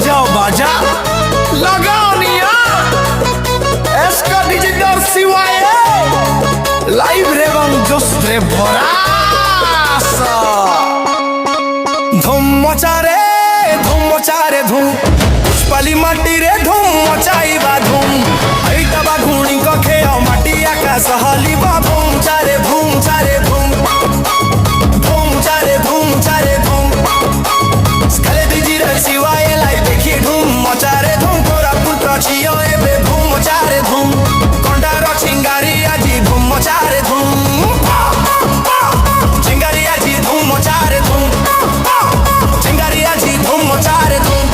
बजाओ बाजा लगाओ निया एसका डिजिटल सिवाय लाइव रेवम जोश रे भरासा धूम मचारे धूम पुष्पाली माटी रे धूम मचाइबा धूम ऐटा बा घुणी कखे माटी आकाश हलिबा धूम चारे धूम चारे धूम धूम चारे धूम चारे धूम स्कले डिजिटल सिवाय लाइव देखि धूम मचारे धूम तोरा पुत्र छियो एबे धूम मचारे धूम कंडार चिंगारी आजी धूम मचारे धूम चिंगारी आजी धूम मचारे धूम चिंगारी आजी धूम मचारे धूम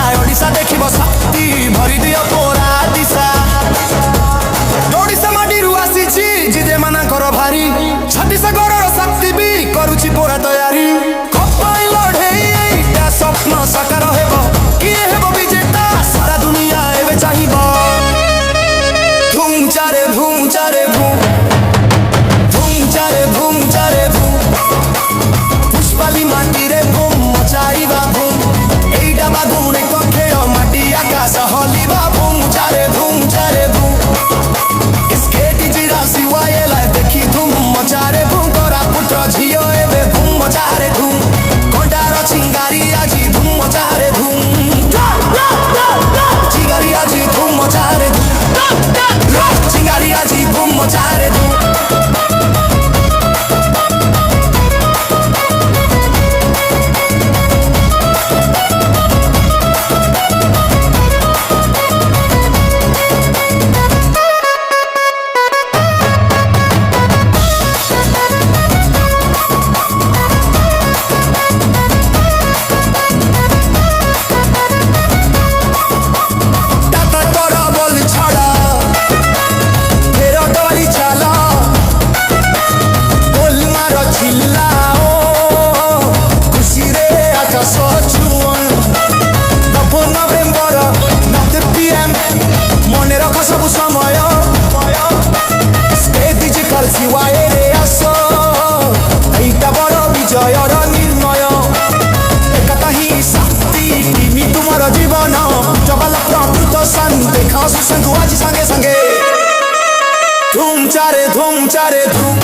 शक्ति भरी दियो तोरा दिशा ओडिशा माटी रुआसी जिदे माना कर भारी छत्तीसगढ़ शक्ति भी करुची पोरा तैयारी कपाई लड़े एटा स्वप्न साकार हेबो किए हेबो विजेता सारा दुनिया एबे चाहिबो धूम चारे धूम चारे धूम धूम चारे धूम चारे धूम पुष्पाली माटी रे धूम मचाइबा धूम एटा बा धूम कखे माटी आकाश हलिबा धूम चारे धूम इसके डिजिटल सिवाय ला देखि धूम मचारे धूम तोरा पुत्र झियो एबे धूम मचारे धूम कंडार चिंगारी आजी धूम मचारे धूम चिंगारी आजी धूम मचारे धूम चिंगारी आजी धूम मचारे धूम जीवन जगल प्रकृत संग देखा संग आज संगे संगे धूम चारे धूम